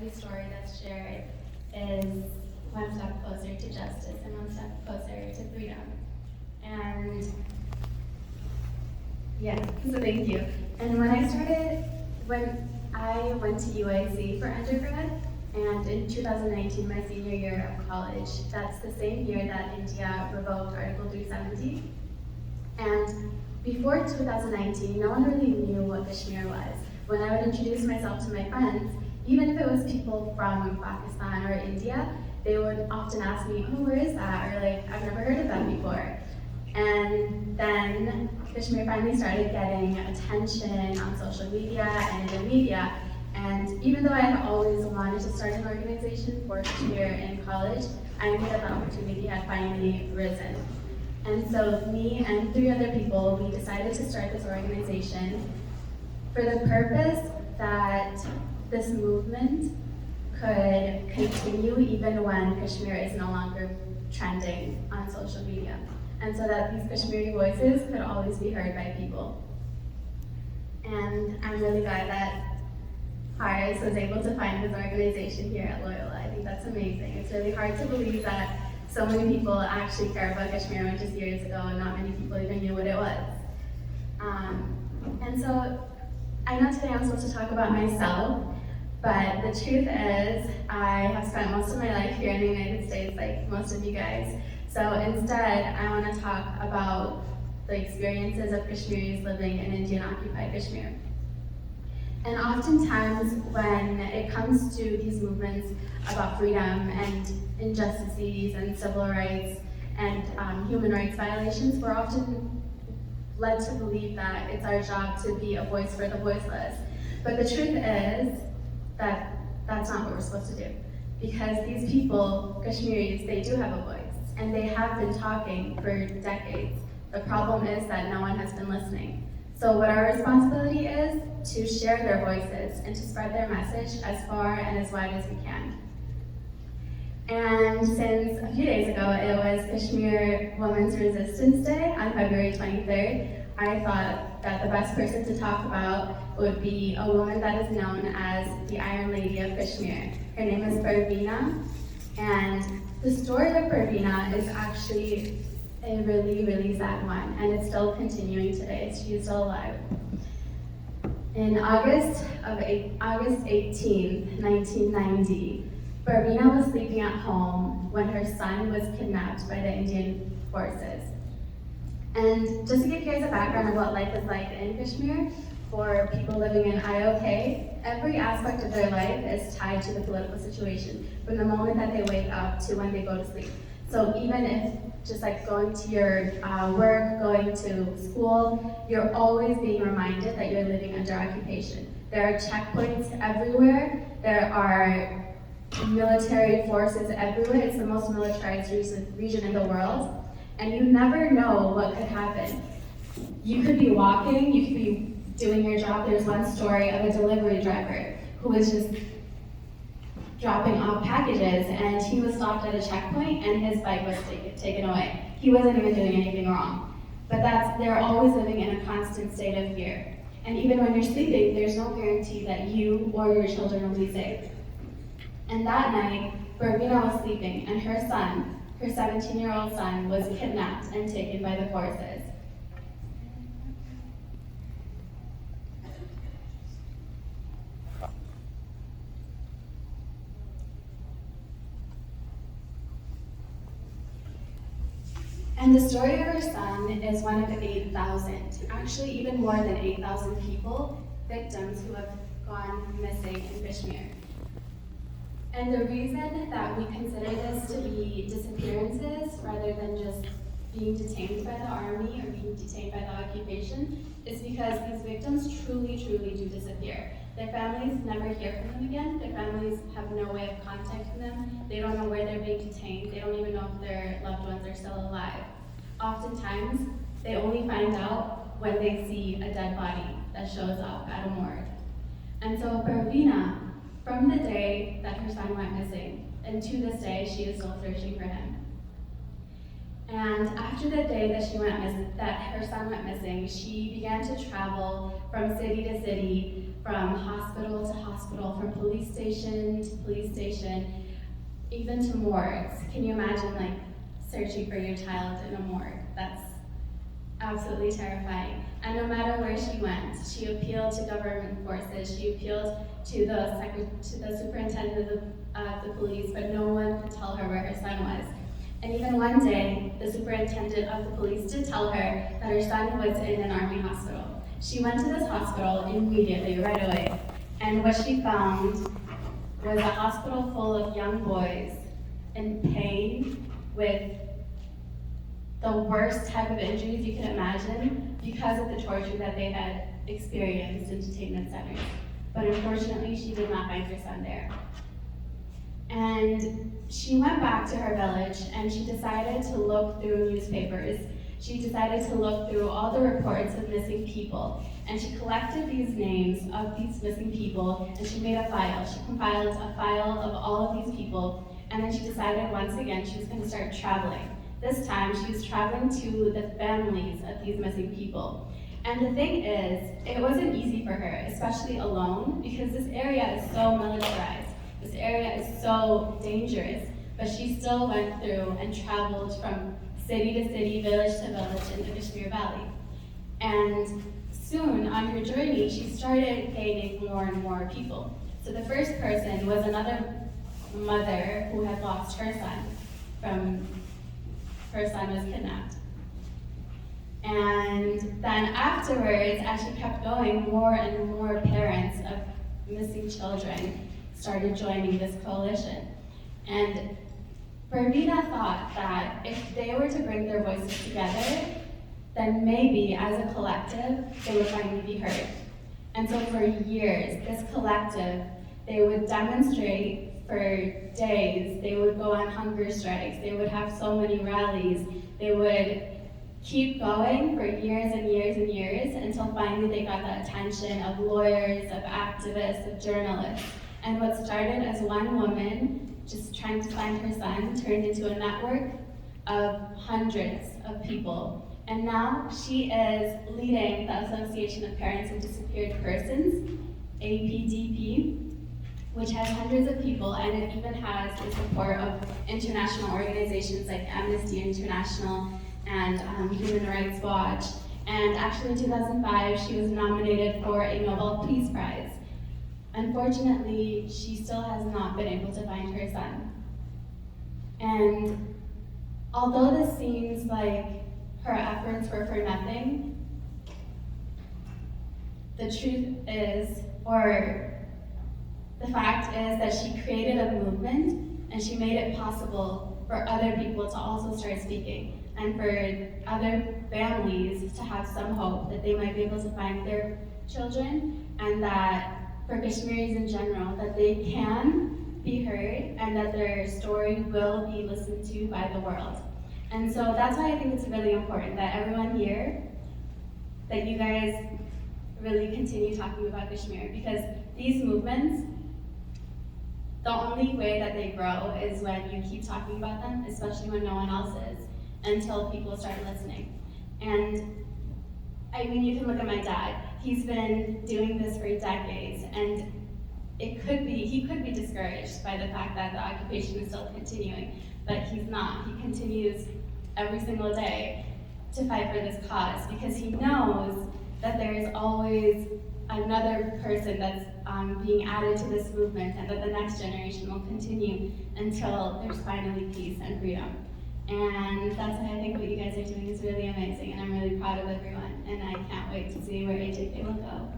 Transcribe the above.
every story that's shared is one step closer to justice and one step closer to freedom. And yeah, so thank you. And when I went to UIC for undergrad, and in 2019, my senior year of college, that's the same year that India revoked Article 370. And before 2019, no one really knew what Kashmir was. When I would introduce myself to my friends, even if it was people from Pakistan or India, they would often ask me, oh, where is that? Or like, I've never heard of that before. And then Kashmir finally started getting attention on social media and in the media. And even though I had always wanted to start an organization for Kashmir in college, I knew that the opportunity had finally risen. And so me and 3 other people, we decided to start this organization for the purpose that this movement could continue even when Kashmir is no longer trending on social media. And so that these Kashmiri voices could always be heard by people. And I'm really glad that Harris was able to find this organization here at Loyola. I think that's amazing. It's really hard to believe that so many people actually care about Kashmir when just years ago not many people even knew what it was. And so I know today I'm supposed to talk about myself, but the truth is I have spent most of my life here in the United States, like most of you guys. So instead, I want to talk about the experiences of Kashmiris living in Indian-occupied Kashmir. And oftentimes, when it comes to these movements about freedom and injustices and civil rights and human rights violations, we're often led to believe that it's our job to be a voice for the voiceless. But the truth is that that's not what we're supposed to do. Because these people, Kashmiris, they do have a voice, and they have been talking for decades. The problem is that no one has been listening. So what our responsibility is to share their voices and to spread their message as far and as wide as we can. And since a few days ago it was Kashmir Women's Resistance Day on February 23rd, I thought that the best person to talk about would be a woman that is known as the Iron Lady of Kashmir. Her name is Parveena, and the story of Parveena is actually a really, really sad one, and it's still continuing today. She's still alive. In August 18th, 1990, Parveena was sleeping at home when her son was kidnapped by the Indian forces. And just to give you guys a background of what life is like in Kashmir, for people living in IOK, every aspect of their life is tied to the political situation, from the moment that they wake up to when they go to sleep. So even if just like going to your work, going to school, you're always being reminded that you're living under occupation. There are checkpoints everywhere. There are military forces everywhere. It's the most militarized region in the world. And you never know what could happen. You could be walking, you could be doing your job. There's one story of a delivery driver who was just dropping off packages, and he was stopped at a checkpoint and his bike was taken away. He wasn't even doing anything wrong. But they're always living in a constant state of fear. And even when you're sleeping, there's no guarantee that you or your children will be safe. And that night, Parveena was sleeping, and her son, her 17-year-old son, was kidnapped and taken by the forces. And the story of her son is one of 8,000, actually even more than 8,000 people, victims who have gone missing in Kashmir. And the reason that we consider this to be disappearances rather than just being detained by the army or being detained by the occupation is because these victims truly, truly do disappear. Their families never hear from them again. Their families have no way of contacting them. They don't know where they're being detained. They don't even know if their loved ones are still alive. Oftentimes, they only find out when they see a dead body that shows up at a morgue. And so Parveena, from the day that her son went missing, and to this day, she is still searching for him. And after the day that that her son went missing, she began to travel from city to city, from hospital to hospital, from police station to police station, even to morgues. Can you imagine like searching for your child in a morgue? That's absolutely terrifying. And no matter where she went, she appealed to government forces, she appealed to the superintendent of the police, but no one could tell her where her son was. And even one day, the superintendent of the police did tell her that her son was in an army hospital. She went to this hospital immediately, right away. And what she found was a hospital full of young boys in pain with the worst type of injuries you can imagine because of the torture that they had experienced in detainment centers. But unfortunately, she did not find her son there. And she went back to her village and she decided to look through newspapers. She decided to look through all the reports of missing people. And she collected these names of these missing people and she made a file. She compiled a file of all of these people. And then she decided once again she was going to start traveling. This time she was traveling to the families of these missing people. And the thing is, it wasn't easy for her, especially alone, because this area is so militarized. This area is so dangerous, but she still went through and traveled from city to city, village to village in the Kashmir Valley. And soon on her journey, she started gaining more and more people. So the first person was another mother who had lost her son her son was kidnapped. And then afterwards, as she kept going, more and more parents of missing children started joining this coalition. And Bernina thought that if they were to bring their voices together, then maybe as a collective, they would finally be heard. And so for years, this collective, they would demonstrate for days, they would go on hunger strikes, they would have so many rallies, they would keep going for years and years and years until finally they got the attention of lawyers, of activists, of journalists. And what started as one woman just trying to find her son turned into a network of hundreds of people. And now she is leading the Association of Parents of Disappeared Persons, APDP, which has hundreds of people, and it even has the support of international organizations like Amnesty International and Human Rights Watch. And actually in 2005, she was nominated for a Nobel Peace Prize. Unfortunately, she still has not been able to find her son. And although this seems like her efforts were for nothing, the truth is, or the fact is that she created a movement and she made it possible for other people to also start speaking and for other families to have some hope that they might be able to find their children, and that for Kashmiris in general, that they can be heard and that their story will be listened to by the world. And so that's why I think it's really important that everyone here, that you guys really continue talking about Kashmir, because these movements, the only way that they grow is when you keep talking about them, especially when no one else is, until people start listening. And I mean, you can look at my dad. He's been doing this for decades, and he could be discouraged by the fact that the occupation is still continuing, but he's not. He continues every single day to fight for this cause because he knows that there is always another person that's being added to this movement, and that the next generation will continue until there's finally peace and freedom. And that's why I think what you guys are doing is really amazing, and I'm really proud of everyone, and I can't wait to see where AJK will go.